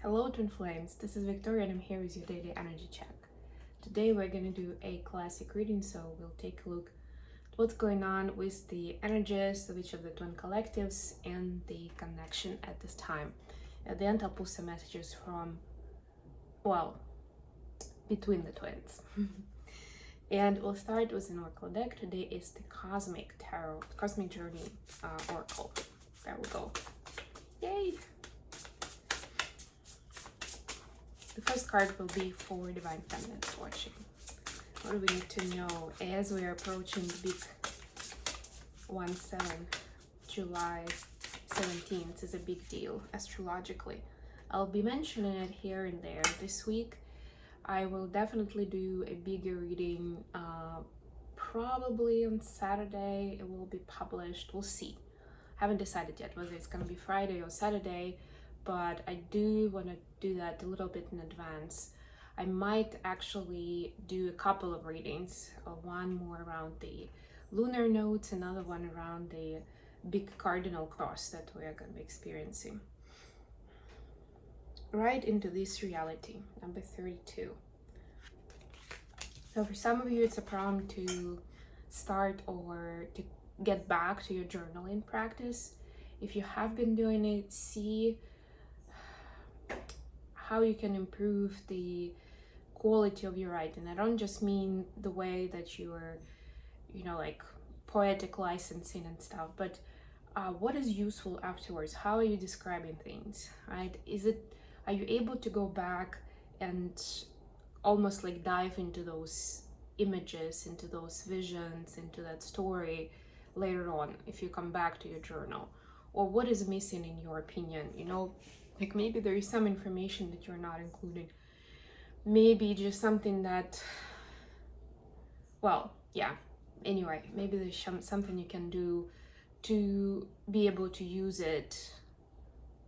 Hello Twin Flames, this is Victoria and I'm here with your daily energy check. Today we're going to do a classic reading, so we'll take a look at what's going on with the energies of each of the twin collectives and the connection at this time. At the end I'll pull some messages from, between the twins. And we'll start with an oracle deck. Today is the Cosmic Tarot, Cosmic Journey Oracle. There we go. Yay! The first card will be for Divine Feminines watching. What do we need to know as we are approaching the big 1/7, July 17th is a big deal astrologically. I'll be mentioning it here and there. This week I will definitely do a bigger reading, probably on Saturday. It will be published. We'll see. Haven't decided yet whether it's gonna be Friday or Saturday, but I do want to do that a little bit in advance. I might actually do a couple of readings, one more around the lunar nodes, another one around the big cardinal cross that we are going to be experiencing. Right into this reality, number 32. So for some of you, it's a prompt to start or to get back to your journaling practice. If you have been doing it, see how you can improve the quality of your writing. I don't just mean the way that you're, like poetic licensing and stuff, but what is useful afterwards? How are you describing things, right? Are you able to go back and almost like dive into those images, into those visions, into that story later on if you come back to your journal? Or what is missing in your opinion? Like maybe there is some information that you're not including. Maybe just something that, anyway, maybe there's something you can do to be able to use it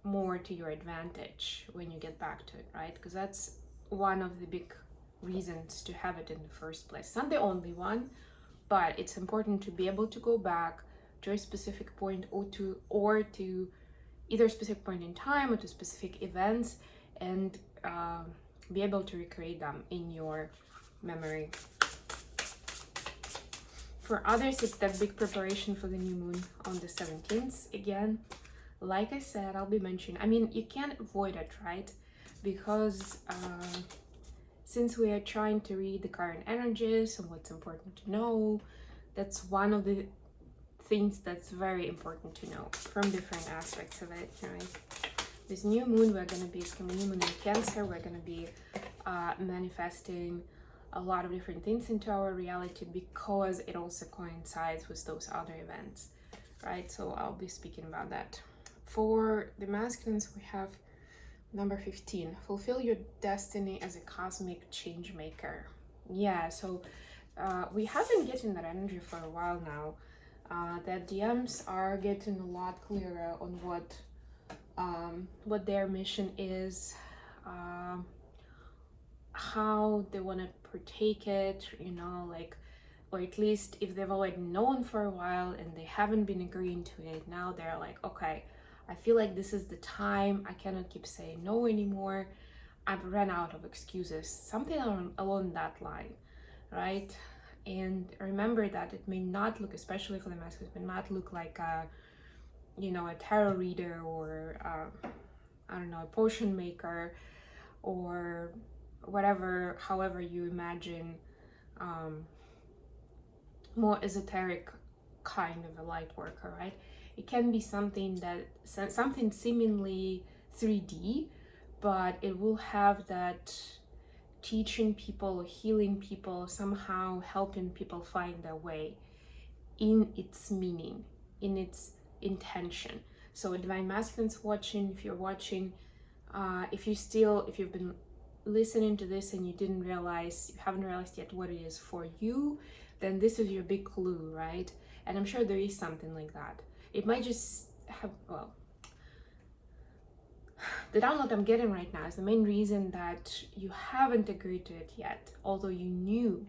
more to your advantage when you get back to it, right? Because that's one of the big reasons to have it in the first place. Not the only one, but it's important to be able to go back to a specific point or to either a specific point in time or to specific events and be able to recreate them in your memory. For others, it's that big preparation for the new moon on the 17th. Again, like I said, I'll be mentioning, you can't avoid it, right? Because since we are trying to read the current energies and what's important to know, that's one of the things that's very important to know from different aspects of it, right? This new moon, we're going to be, it's new moon in Cancer, we're going to be manifesting a lot of different things into our reality because it also coincides with those other events, right? So I'll be speaking about that. For the masculines, we have number 15, fulfill your destiny as a cosmic change maker. Yeah, so we have been getting that energy for a while now. That DMs are getting a lot clearer on what their mission is, how they want to partake it, or at least if they've already known for a while and they haven't been agreeing to it, now they're like, okay, I feel like this is the time. I cannot keep saying no anymore. I've run out of excuses, something along that line, right? And remember that it may not look, especially for the masculine, it may not look like a tarot reader or a potion maker or whatever, however you imagine more esoteric kind of a light worker, right? It can be something seemingly 3D, but it will have that teaching people, healing people, somehow helping people find their way in its meaning, in its intention. So Divine Masculines watching, if you're watching, if you've been listening to this and you haven't realized yet what it is for you, then this is your big clue, right? And I'm sure there is something like that. It might just have, the download I'm getting right now is the main reason that you haven't agreed to it yet, although you knew,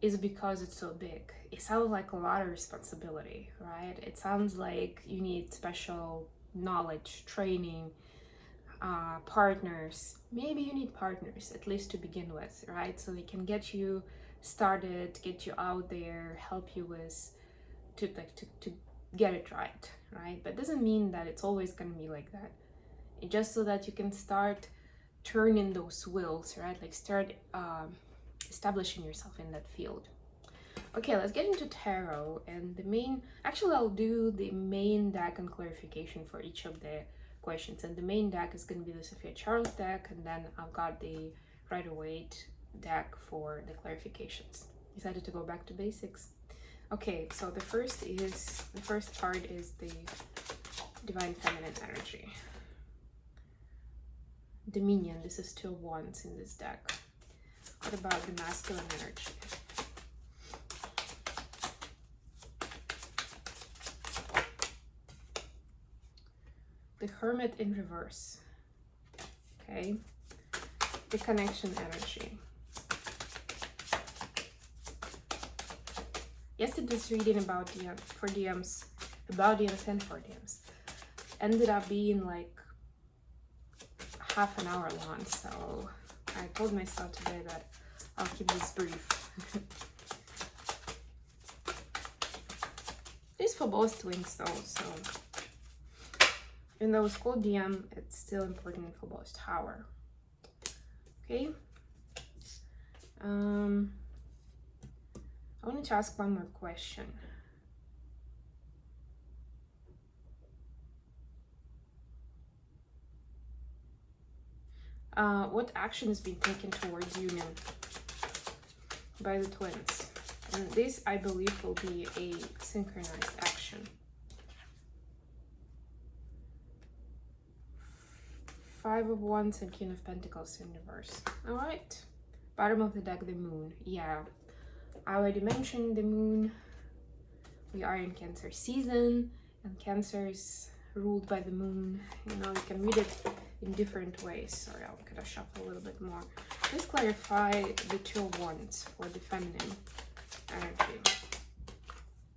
is because it's so big. It sounds like a lot of responsibility, right? It sounds like you need special knowledge, training, partners. Maybe you need partners, at least to begin with, right? So they can get you started, get you out there, help you with to get it right? But it doesn't mean that it's always gonna be like that. It's just so that you can start turning those wheels, right? Like start establishing yourself in that field. Okay, let's get into tarot. And the main, actually I'll do the main deck and clarification for each of the questions. And the main deck is going to be the Sophia Charles deck, and then I've got the Rider-Waite deck for the clarifications. Decided to go back to basics. Okay, so the first part is the Divine Feminine energy. Dominion, this is 2 of Wands in this deck. What about the masculine energy? The Hermit in reverse. Okay. The connection energy. Yesterday's reading about for DMs, about DMs and for DMs, ended up being like half an hour long, so I told myself today that I'll keep this brief. This is for both twins though, so even though it's called DM, it's still important for both tower. Okay. I wanted to ask one more question. What action has been taken towards union by the twins? And this, I believe, will be a synchronized action. 5 of Wands and King of Pentacles in reverse. All right. Bottom of the deck, the moon. Yeah, I already mentioned the moon. We are in Cancer season, and Cancer is ruled by the moon. You know, you can read it in different ways. Sorry, I'm gonna shuffle a little bit more. Let's clarify the 2 of Wands for the feminine energy.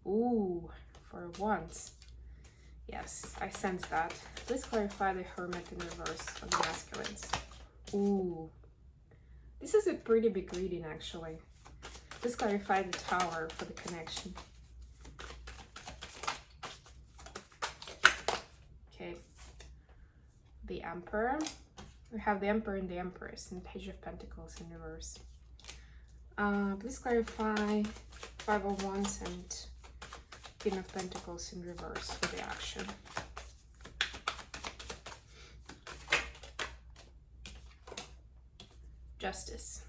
Ooh, 4 of Wands. Yes, I sense that. Let's clarify the Hermit in reverse of the masculines. Ooh, this is a pretty big reading actually. Let's clarify the Tower for the connection. Okay, the Emperor. We have the Emperor and the Empress and Page of Pentacles in reverse. Please clarify 5 of Wands and King of Pentacles in reverse for the action. Justice.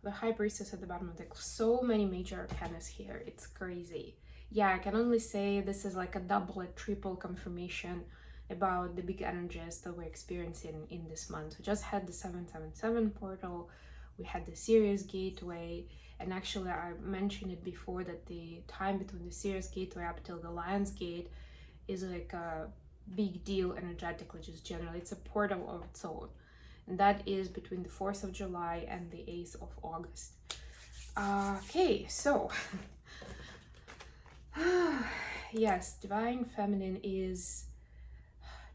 The High Priestess at the bottom of the deck. So many major arcanas here. It's crazy. Yeah, I can only say this is like a double, a triple confirmation about the big energies that we're experiencing in this month. We just had the 777 portal. We had the Sirius Gateway. And actually, I mentioned it before that the time between the Sirius Gateway up till the Lion's Gate is like a big deal energetically, just generally. It's a portal of its own. And that is between the 4th of July and the 8th of August. Okay, so yes, Divine Feminine is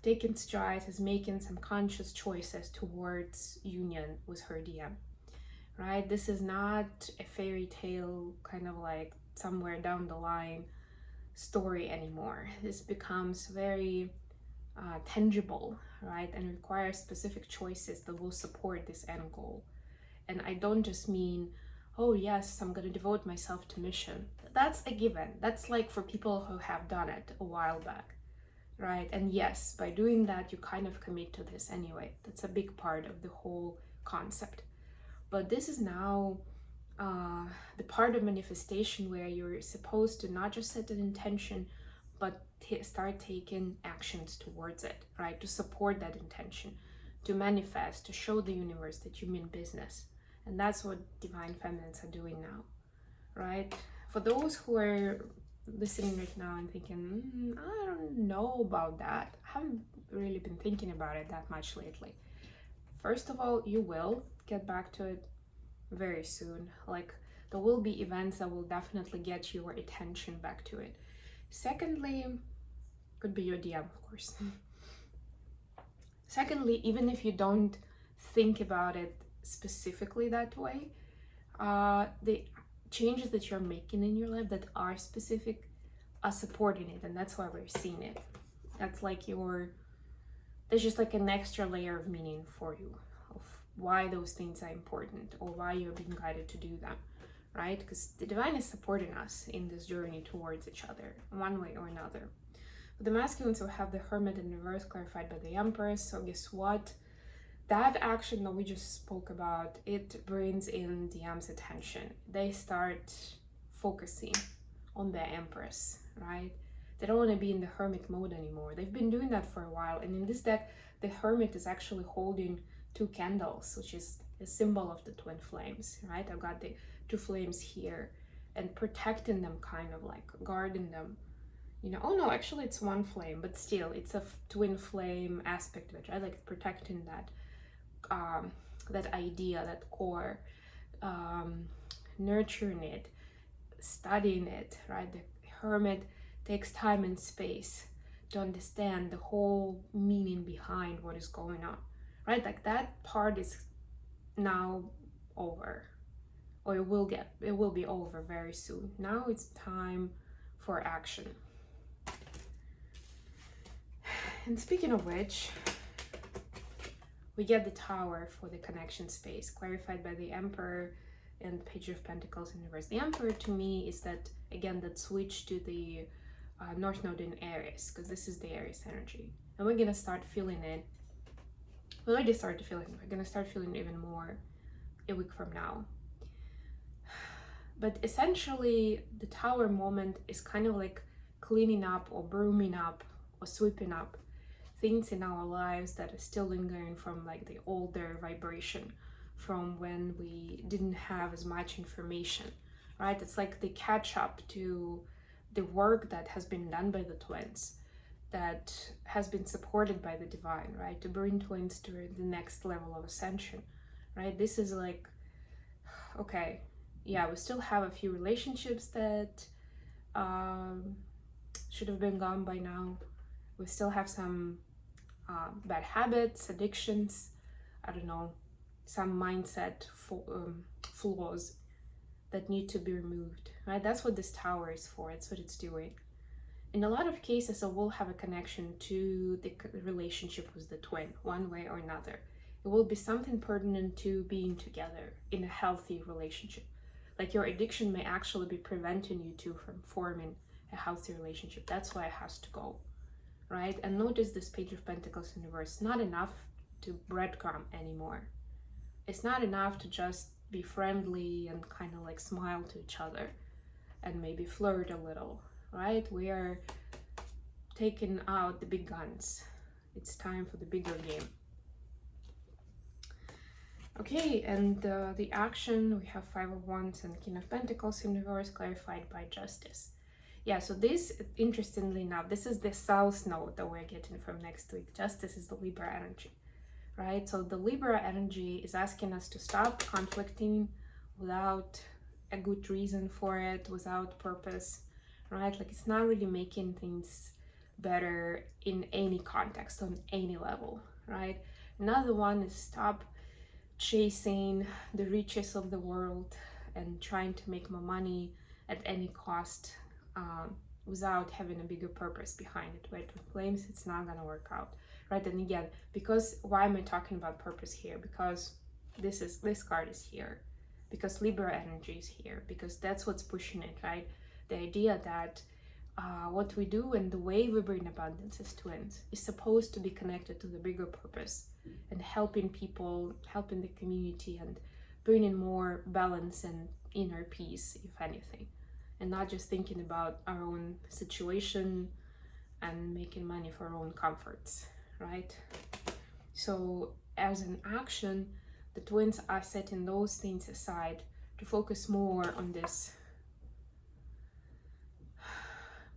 taking strides, is making some conscious choices towards union with her DM. Right? This is not a fairy tale kind of like somewhere down the line story anymore. This becomes very tangible, right? And requires specific choices that will support this end goal. And I don't just mean, oh yes, I'm going to devote myself to mission. That's a given. That's like for people who have done it a while back, right? And yes, by doing that, you kind of commit to this anyway. That's a big part of the whole concept. But this is now the part of manifestation where you're supposed to not just set an intention, but start taking actions towards it, right? To support that intention, to manifest, to show the universe that you mean business. And that's what Divine Feminines are doing now, right? For those who are listening right now and thinking, I don't know about that. I haven't really been thinking about it that much lately. First of all, you will get back to it very soon. Like, there will be events that will definitely get your attention back to it. Secondly, could be your DM, of course. Secondly, even if you don't think about it specifically that way, the changes that you're making in your life that are specific are supporting it, and that's why we're seeing it. That's like there's just like an extra layer of meaning for you of why those things are important or why you're being guided to do them, right? Because the divine is supporting us in this journey towards each other one way or another. But the masculines will have the Hermit in reverse clarified by the Empress. So guess what? That action that we just spoke about, it brings in the M's attention. They start focusing on the Empress, right? They don't want to be in the Hermit mode anymore. They've been doing that for a while. And in this deck, the Hermit is actually holding 2 candles, which is a symbol of the twin flames, right? I've got the 2 flames here and protecting them, kind of like guarding them. You know, oh no, actually it's 1 flame, but still it's a twin flame aspect of it, right? Like protecting that that idea, that core, nurturing it, studying it, right? The Hermit takes time and space to understand the whole meaning behind what is going on, right? Like that part is now over, or it will be over very soon. Now it's time for action. And speaking of which, we get the Tower for the connection space, clarified by the Emperor and Page of Pentacles in reverse. The Emperor to me is that, again, that switch to the North Node in Aries, because this is the Aries energy. And we're gonna start feeling it. We already started feeling it. We're gonna start feeling it even more a week from now. But essentially, the Tower moment is kind of like cleaning up or brooming up or sweeping up things in our lives that are still lingering from like the older vibration, from when we didn't have as much information, right? It's like the catch up to the work that has been done by the twins, that has been supported by the divine, right? To bring twins to the next level of ascension, right? This is like, okay, yeah, we still have a few relationships that should have been gone by now. We still have some bad habits, addictions, I don't know, some mindset flaws that need to be removed, right? That's what this Tower is for. It's what it's doing. In a lot of cases, it will have a connection to the relationship with the twin, one way or another. It will be something pertinent to being together in a healthy relationship. Like your addiction may actually be preventing you two from forming a healthy relationship. That's why it has to go, right? And notice this Page of Pentacles in reverse. Not enough to breadcrumb anymore. It's not enough to just be friendly and kind of like smile to each other and maybe flirt a little, right? We are taking out the big guns. It's time for the bigger game. Okay, and the action, we have 5 of Wands and King of Pentacles in reverse, clarified by Justice. Yeah, so this, interestingly enough, this is the South Node that we're getting from next week. Justice is the Libra energy, right? So the Libra energy is asking us to stop conflicting without a good reason for it, without purpose, right? Like it's not really making things better in any context, on any level, right? Another one is stop chasing the riches of the world and trying to make more money at any cost, without having a bigger purpose behind it, right? With flames, it's not gonna work out, right? And again, because why am I talking about purpose here? Because this card is here, because Libra energy is here, because that's what's pushing it, right? The idea that what we do and the way we bring abundance as twins is supposed to be connected to the bigger purpose and helping people, helping the community, and bringing more balance and inner peace, if anything, and not just thinking about our own situation and making money for our own comforts, right? So as an action, the twins are setting those things aside to focus more on this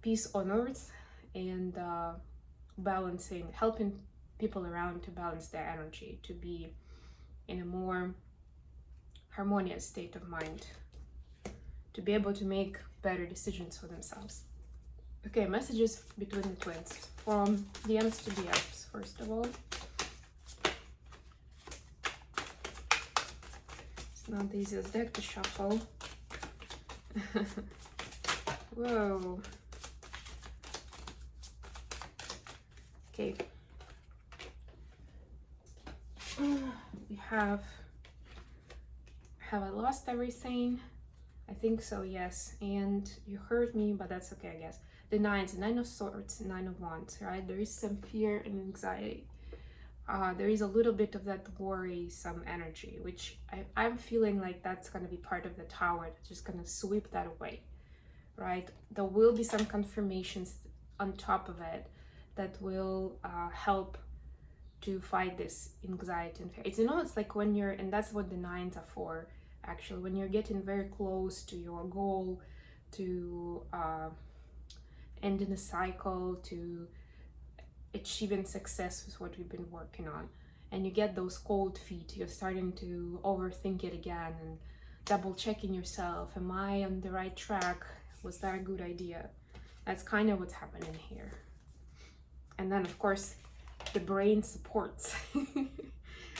peace on earth and balancing, helping people around to balance their energy, to be in a more harmonious state of mind, to be able to make better decisions for themselves. Okay, messages between the twins, from DMs to DFs, first of all. not the easiest deck to shuffle. Whoa. Okay. We have I lost everything? I think so, yes. And you hurt me, but that's okay, I guess. The Nine of Swords, Nine of Wands, right? There is some fear and anxiety. There is a little bit of that worry, some energy, which I'm feeling like that's going to be part of the Tower. That's just going to sweep that away, right? There will be some confirmations on top of it that will help to fight this anxiety and fear. It's, you know, it's like when you're, and that's what the nines are for, actually, when you're getting very close to your goal, to ending a cycle, to achieving success with what we've been working on, and you get those cold feet, you're starting to overthink it again and double checking yourself. Am I on the right track? Was that a good idea? That's kind of what's happening here. And then of course the brain supports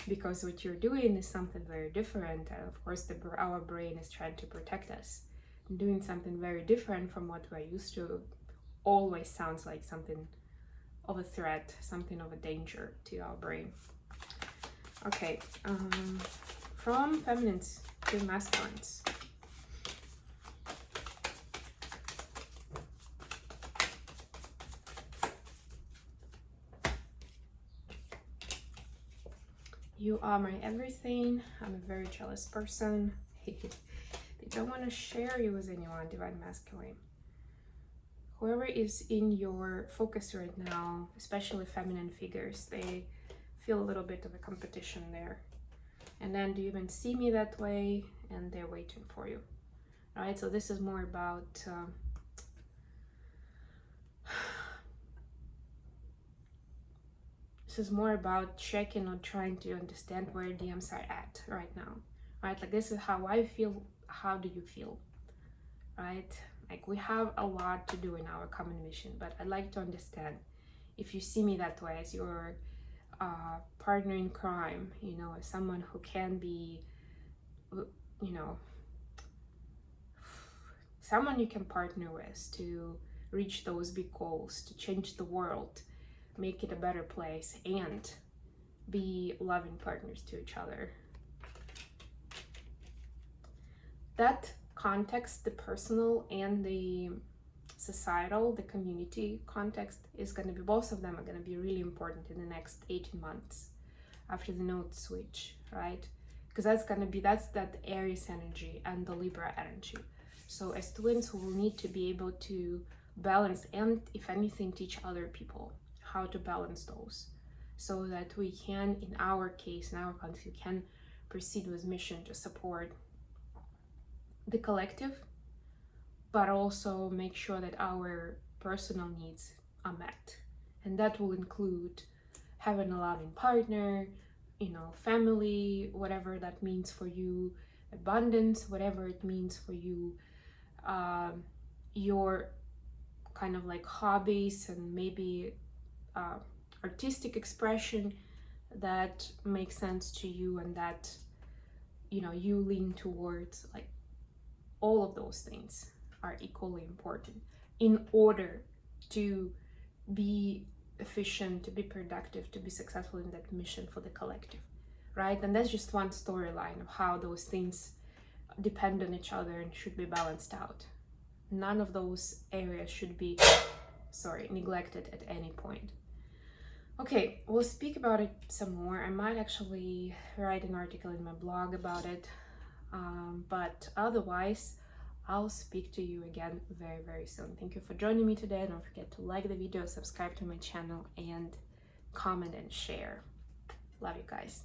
because what you're doing is something very different, and of course our brain is trying to protect us. And doing something very different from what we're used to always sounds like something of a threat, something of a danger to our brain. Okay, from feminines to masculines. You are my everything. I'm a very jealous person. They don't want to share you with anyone, Divine Masculine. Whoever is in your focus right now, especially feminine figures, they feel a little bit of a competition there. And then do you even see me that way? And they're waiting for you. All right, so this is more about checking or trying to understand where DMs are at right now. Right, like this is how I feel. How do you feel? Right? Like we have a lot to do in our common mission, but I'd like to understand if you see me that way as your partner in crime, you know, as someone who can be, you know, someone you can partner with to reach those big goals, to change the world, make it a better place, and be loving partners to each other. That context, the personal and the societal, the community context, is going to be, both of them are going to be really important in the next 18 months after the node switch, right? Because that's going to be, that's that Aries energy and the Libra energy. So as twins, who will need to be able to balance and, if anything, teach other people how to balance those, so that we can, in our case, in our country, can proceed with mission to support the collective, but also make sure that our personal needs are met. And that will include having a loving partner, you know, family, whatever that means for you, abundance, whatever it means for you, your kind of like hobbies and maybe artistic expression that makes sense to you and that, you know, you lean towards. Like all of those things are equally important in order to be efficient, to be productive, to be successful in that mission for the collective, right? And that's just one storyline of how those things depend on each other and should be balanced out. None of those areas should be, neglected at any point. Okay, we'll speak about it some more. I might actually write an article in my blog about it. But otherwise, I'll speak to you again very, very soon. Thank you for joining me today. Don't forget to like the video, subscribe to my channel, and comment and share. Love you guys.